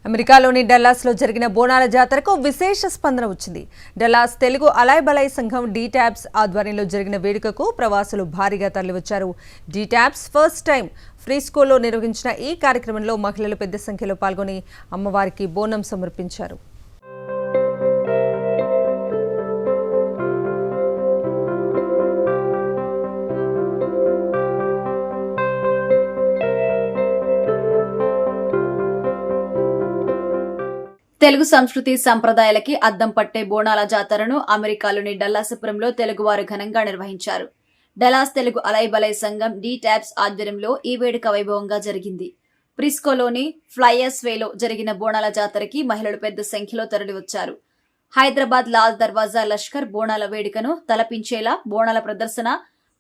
అమెరికాలోని డల్లాస్లో జరిగిన బోనాల జాతరకు విశేష స్పందన వచ్చింది. డల్లాస్ తెలుగు అలాయ్ బలాయ్ సంఘం డీటాబ్స్ ఆధ్వర్యంలో జరిగిన వేడుకకు ప్రవాసులు భారీగా తరలివచ్చారు. డీటాబ్స్ ఫస్ట్ టైం ఫ్రీస్కోలో నిర్వహించిన ఈ కార్యక్రమంలో మహిళలు పెద్ద సంఖ్యలో పాల్గొని అమ్మవారికి బోనం సమర్పించారు. తెలుగు సంస్కృతి సంప్రదాయాలకి అద్దం పట్టే బోనాల జాతరను అమెరికాలోని డల్లాసపురంలో తెలుగువారు ఘనంగా నిర్వహించారు. డల్లాస్ తెలుగు అలాయ్ బలాయ్ సంఘం డీటాబ్స్ ఆధ్వర్యంలో ఈ వేడుక వైభవంగా జరిగింది. ప్రిస్కోలోని ఫ్లయర్స్ వేలో జరిగిన బోనాల జాతరకి మహిళలు పెద్ద సంఖ్యలో తరలివచ్చారు. హైదరాబాద్ లాల్ దర్వాజా లష్కర్ బోనాల వేడుకను తలపించేలా బోనాల ప్రదర్శన,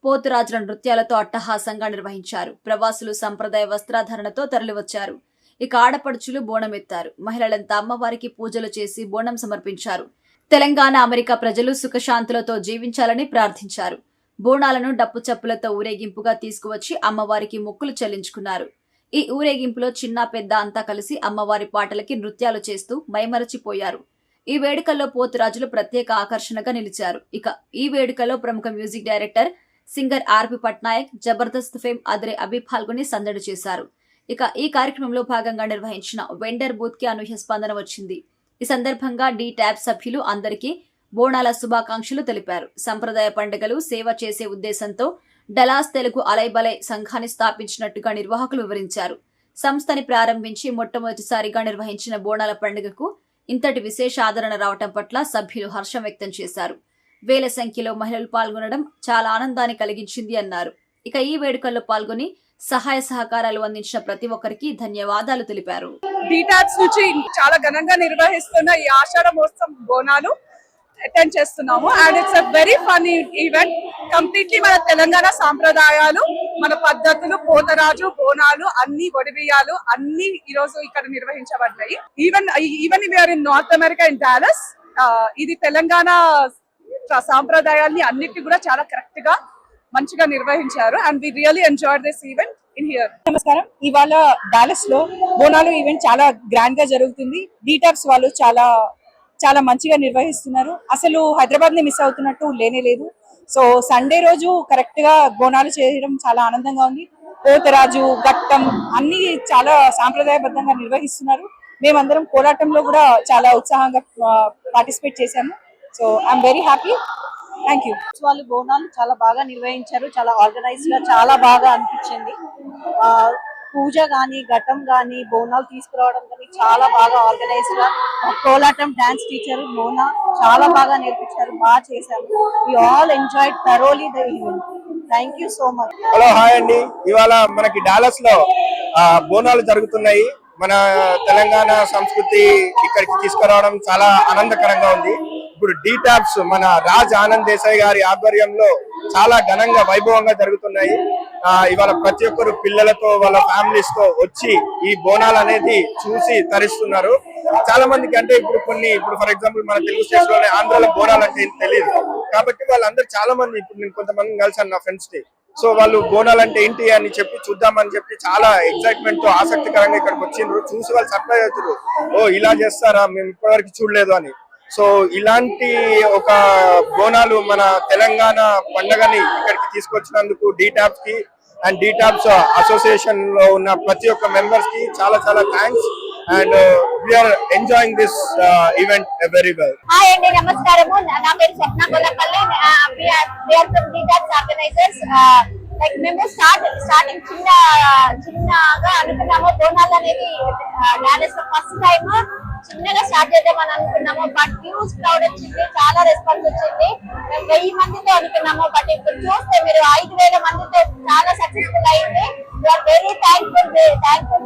పోతురాజుల నృత్యాలతో అట్టహాసంగా నిర్వహించారు. ప్రవాసులు సంప్రదాయ వస్త్రాధరణతో తరలివచ్చారు. ఇక ఆడపడుచులు బోనం ఎత్తారు. మహిళలంతా అమ్మవారికి పూజలు చేసి బోనం సమర్పించారు. తెలంగాణ అమెరికా ప్రజలు సుఖశాంతులతో జీవించాలని ప్రార్థించారు. బోనాలను డప్పు చప్పులతో ఊరేగింపుగా తీసుకువచ్చి అమ్మవారికి మొక్కులు చెల్లించుకున్నారు. ఈ ఊరేగింపులో చిన్న పెద్ద అంతా కలిసి అమ్మవారి పాటలకి నృత్యాలు చేస్తూ మైమరచిపోయారు. ఈ వేడుకల్లో పోతురాజులు ప్రత్యేక ఆకర్షణగా నిలిచారు. ఇక ఈ వేడుకలో ప్రముఖ మ్యూజిక్ డైరెక్టర్ సింగర్ ఆర్పి పట్నాయక్, జబర్దస్త్ ఫేమ్ అద్రే అభి పాల్గొని సందడి చేశారు. ఇక ఈ కార్యక్రమంలో భాగంగా నిర్వహించిన వెండర్ బూత్ కి అనూహ్య స్పందన వచ్చింది. ఈ సందర్భంగా డి ట్యాబ్ సభ్యులు అందరికీ బోనాల శుభాకాంక్షలు తెలిపారు. సంప్రదాయ పండుగలు సేవ చేసే ఉద్దేశంతో డల్లాస్ తెలుగు అలాయ్ బలాయ్ సంఘాన్ని స్థాపించినట్టుగా నిర్వాహకులు వివరించారు. సంస్థని ప్రారంభించి మొట్టమొదటిసారిగా నిర్వహించిన బోనాల పండుగకు ఇంతటి విశేష ఆదరణ రావటం పట్ల సభ్యులు హర్షం వ్యక్తం చేశారు. వేల సంఖ్యలో మహిళలు పాల్గొనడం చాలా ఆనందాన్ని కలిగించింది అన్నారు. ఇక ఈ వేడుకల్లో పాల్గొని సహాయ సహకారాలు అందించిన ప్రతి ఒక్కరికి ధన్యవాదాలు తెలిపారు. డీటాబ్స్ నుంచి చాలా ఘనంగా నిర్వహిస్తున్న ఈ ఆషాఢ మహోత్సవం బోనాలు అటెండ్ చేస్తున్నాము. And it's a very fun event. Completely మన తెలంగాణ సాంప్రదాయాలు, మన పద్ధతులు, పోతరాజు, బోనాలు, అన్ని ఒడిబియ్యాలు అన్ని ఈ రోజు ఇక్కడ నిర్వహించబడ్డాయి. Even we are in North America in Dallas. ఇది తెలంగాణ సాంప్రదాయాల్ని అన్నిటి కూడా చాలా కరెక్ట్ గా మంచిగా నిర్వహించారు. And we really enjoyed this event in here. నమస్కారం. ఇవాళ డాలస్ లో బోనాలు ఈవెంట్ చాలా గ్రాండ్ గా జరుగుతుంది. డీటాబ్స్ వాళ్ళు చాలా మంచిగా నిర్వహిస్తున్నారు. అసలు హైదరాబాద్ ని మిస్ అవుతున్నట్టు లేనే లేదు. సో సండే రోజు కరెక్ట్ గా బోనాలు చేయడం చాలా ఆనందంగా ఉంది. పోతరాజు, ఘట్టం అన్ని చాలా సాంప్రదాయబద్ధంగా నిర్వహిస్తున్నారు. మేమందరం కోలాటంలో కూడా చాలా ఉత్సాహంగా పార్టిసిపేట్ చేశాము. So I'm very happy. Thank you. వాళ్ళు బోనాలు చాలా బాగా నిర్వహించారు. చాలా ఆర్గనైజ్డ్ గా చాలా బాగా అనిపించింది. పూజ గానీ, ఘటం గానీ, బోనాలు తీసుకురావడం కానీ చాలా బాగా ఆర్గనైజ్డ్ గా. కోలాటం డాన్స్ టీచర్ మోనా చాలా బాగా నేర్పించారు, బాగా చేశారు. We all enjoyed thoroughly the event. Thank you so much. Hello, hi అండి. ఇవాళ మనకి డాలస్ లో బోనాలు జరుగుతున్నాయి. మన తెలంగాణ సంస్కృతి ఇక్కడికి తీసుకురావడం చాలా ఆనందకరంగా ఉంది. ఇప్పుడు డీటాబ్స్ మన రాజ్ ఆనంద్ దేశాయ్ గారి ఆధ్వర్యంలో చాలా ఘనంగా వైభవంగా జరుగుతున్నాయి. ఇవాళ ప్రతి ఒక్కరు పిల్లలతో వాళ్ళ ఫ్యామిలీస్ తో వచ్చి ఈ బోనాలు అనేది చూసి తరిస్తున్నారు. చాలా మందికి అంటే ఇప్పుడు ఫర్ ఎగ్జాంపుల్ మన తెలుగు స్టేట్స్ లోనే ఆంధ్రాలో బోనాలు అంటే తెలియదు. కాబట్టి వాళ్ళందరూ చాలా మంది, ఇప్పుడు నేను కొంతమంది కలిసాను నా ఫ్రెండ్స్ ని. సో వాళ్ళు బోనాలు అంటే ఏంటి అని చెప్పి చూద్దామని చెప్పి చాలా ఎక్సైట్మెంట్ తో ఆసక్తికరంగా ఇక్కడికి వచ్చిండ్రు. చూసి వాళ్ళు సర్ప్రైజ్ అవుతారు, ఓ ఇలా చేస్తారా, మేము ఇప్పటివరకు చూడలేదు అని. సో ఇలాంటి ఒక బోనాలు మన తెలంగాణ పండుగని ఇక్కడికి తీసుకొచ్చినందుకు డీటాబ్స్ కి అండ్ డీటాబ్స్ అసోసియేషన్ లో ఉన్న ప్రతి ఒక్క మెంబర్స్ కి చాలా చాలా thanks. And we are enjoying this event very well. Hi అండి, నమస్కారము. నా పేరు Swapna Kollapalli. We are from DTABS organisers. Like మేము స్టార్టింగ్ చిన్నగా అనుకున్నాము. బోనాలు అనేది డాలస్ లో ఫస్ట్ టైం చిన్నగా స్టార్ట్ చేద్దామని అనుకున్నాము. బట్ హ్యూజ్ క్రౌడ్ వచ్చింది, చాలా రెస్పాన్స్ వచ్చింది. మేము 1000 మందితో అనుకున్నాము, బట్ ఇప్పుడు చూస్తే మీరు 5000 మందితో చాలా సక్సెస్ఫుల్ అయింది. We are very thankful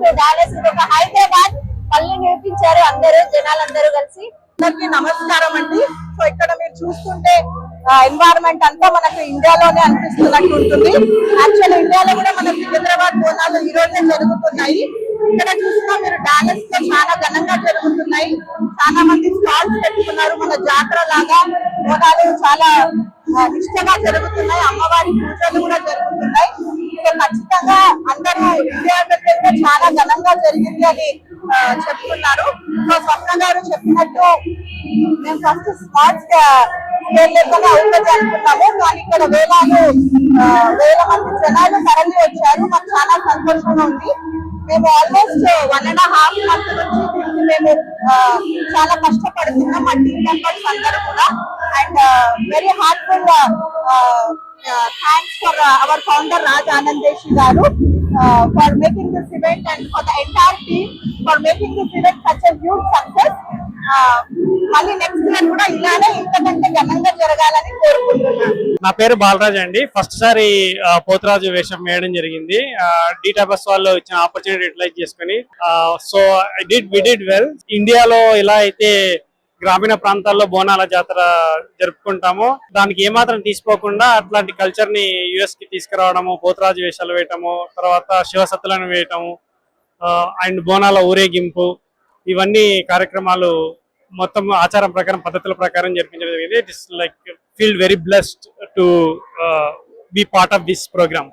to Dallas. ఇది ఒక హైదరాబాద్ మళ్ళీ నేర్పించారు అందరూ, జనాలందరూ కలిసి. అందరికీ నమస్కారం అండి. సో ఇక్కడ మీరు చూస్తుంటే ఎన్వైరన్మెంట్ అంతా మనకు ఇండియాలోనే అనిపిస్తున్నట్టు ఉంటుంది. యాక్చువల్ ఇండియాలో కూడా మన సికింద్రాబాద్ బోనాలు ఈ రోజే జరుగుతున్నాయి. ఇక్కడ చూసినా మీరు డాలస్ లో చాలా ఘనంగా జరుగుతున్నాయి. చాలా మంది స్టాల్స్ పెట్టుకున్నారు. మన జాతర లాగా బోనాలు చాలా నిష్టగా జరుగుతున్నాయి. అమ్మవారి పూజలు కూడా జరుగుతున్నాయి. సో ఖచ్చితంగా అందరూ ఇండియా చాలా ఘనంగా జరిగింది అని చెప్తున్నారు. సో స్వప్న గారు చెప్పినట్టు మేము ఫస్ట్ స్మార్ట్ స్కేల్ లెక్కనే అవుతుంది అనుకున్నాము, కానీ ఇక్కడ వేల మంది జనాలు తరలి వచ్చారు. మాకు చాలా సంతోషంగా ఉంది. మేము ఆల్మోస్ట్ 1.5 months నుంచి దీనికి మేము చాలా కష్టపడుతున్నాం, మా టీం మెంబర్స్ అందరూ కూడా. And very heartful thanks for our founder Raj Anandeshi గారు for making this event and for the entire team for making this event such a huge success. మళ్ళీ నెక్స్ట్ ఇయర్ కూడా ఇలానే ఇంతకంటే ఘనంగా జరగాలని కోరుకుంటున్నాను. నా పేరు బాలరాజ్ అండి. ఫస్ట్ సారి పోతురాజు వేషం వేయడం జరిగింది. డీటాబస్ వాళ్ళు ఇచ్చిన ఆపర్చునిటీ యూటిలైజ్ చేసుకుని సో వి డిడ్ వెల్. ఇండియాలో ఇలా అయితే గ్రామీణ ప్రాంతాల్లో బోనాల జాతర జరుపుకుంటాము, దానికి ఏమాత్రం తీసుకోకుండా అట్లాంటి కల్చర్ ని యుఎస్ కి తీసుకురావడము, పోతురాజు వేషాలు వేయటము, తర్వాత శివసత్తులను వేయటము అండ్ బోనాల ఊరేగింపు, ఇవన్నీ కార్యక్రమాలు మొత్తం ఆచారం ప్రకారం పద్ధతుల ప్రకారం జరిపించడం జరిగింది. It is like feel very blessed to be part of this programme.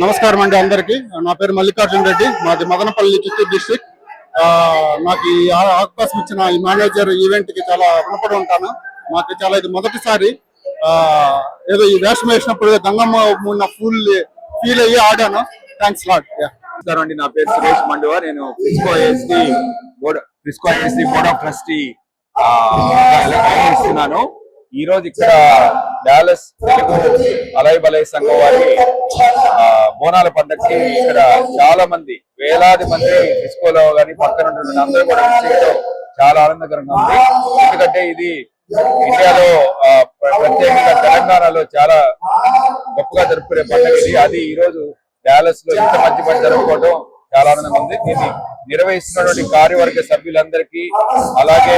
నమస్కారం అండి అందరికి. నా పేరు మల్లికార్జున రెడ్డి, మాది మదనపల్లి, చిత్తూరు డిస్ట్రిక్ట్. నాకు ఈ అవకాశం ఇచ్చిన ఈ మేనేజర్ ఈవెంట్ కి చాలా రుణపడి ఉంటాను. మాకు చాలా ఇది మొదటిసారి ఏదో ఈ వేషం వేసినప్పుడు గంగమ్మ ఫుల్ ఫీల్ అయ్యి ఆడాను. Thanks lot. నమస్కారం అండి, నా పేరు సురేష్ మండువా. నేను Frisco ASD board of trustee ఇస్తున్నాను. ఈ రోజు ఇక్కడ డాలస్ తెలుగు అలై బలై సంఘం వారి బోనాల పండుగకి ఇక్కడ చాలా మంది, వేలాది మంది ఫ్రిస్కోలో కానీ పక్కన అందరూ కూడా చేయడం చాలా ఆనందకరంగా ఉంది. ఎందుకంటే ఇది ఇండియాలో ప్రత్యేకంగా తెలంగాణలో చాలా గొప్పగా జరుపుకునే పండుగ ఇది. అది ఈ రోజు డాలస్ లో ఇంత మంచి పని జరుపుకోవడం చాలా ఆనందంగా ఉంది. దీన్ని నిర్వహిస్తున్నటువంటి కార్యవర్గ సభ్యులందరికీ, అలాగే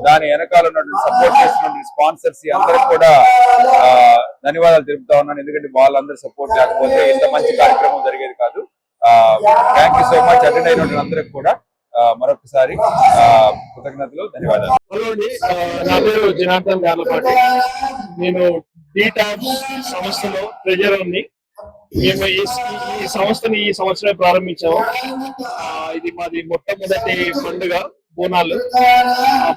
దాని వెనకాల ఉన్నటువంటి సపోర్ట్ చేస్తున్నటువంటి స్పాన్సర్స్ అందరికి కూడా ధన్యవాదాలు తెలుపుతా ఉన్నాను. ఎందుకంటే వాళ్ళందరూ సపోర్ట్ లేకపోతే ఇంత మంచి కార్యక్రమం జరిగేది కాదు. Thank you so much. Attend అయినటువంటి అందరికి కూడా మరొకసారి కృతజ్ఞతలు, ధన్యవాదాలు. హలో అండి, నా పేరు జనార్దన్ గార్లపాటి. నేను డీటాబ్ సంస్థలో ట్రెజరర్ ని. మేము ఈ సంస్థని ఈ సంవత్సరం ప్రారంభించాము. ఇది మాది మొట్టమొదటి పండుగ బోనాలు.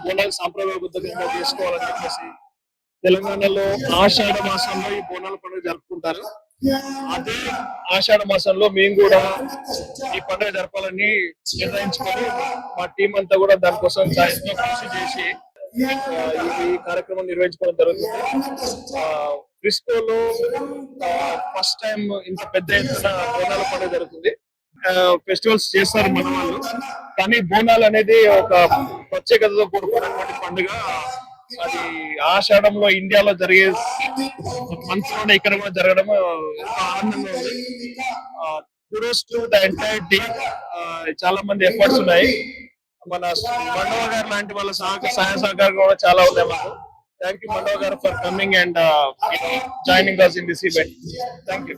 బోనాలు సాంప్రదాయబద్ధంగా చేసుకోవాలని చెప్పేసి తెలంగాణలో ఆషాఢ మాసంలో ఈ బోనాల పండుగ జరుపుకుంటారు. అదే ఆషాఢ మాసంలో మేము కూడా ఈ పండుగ జరపాలని నిర్ణయించుకొని మా టీం అంతా కూడా దానికోసం కృషి చేసి ఈ కార్యక్రమం నిర్వహించుకోవడం జరుగుతుంది. ఫ్రిస్కోలో ఫస్ట్ టైం ఇంత పెద్ద ఎత్తున బోనాల పండుగ జరుగుతుంది. ఫెస్టివల్స్ చేస్తారు మన వాళ్ళు, కానీ బోనాలు అనేది ఒక ప్రత్యేకతతో కూడుకున్నటువంటి పండుగ. అది ఆషాఢంలో ఇండియాలో జరిగే మంత్లోనే ఇక్కడ కూడా జరగడం ఆనందంగా ఉంది. Kudos to the entire team. చాలా మంది ఎఫర్ట్స్ ఉన్నాయి. మన మండవ గారు లాంటి వాళ్ళ సహాయ సహకారం కూడా చాలా ఉన్నాయి మాకు. Thank you, Mandava garu, for coming and joining us in this event. Thank you.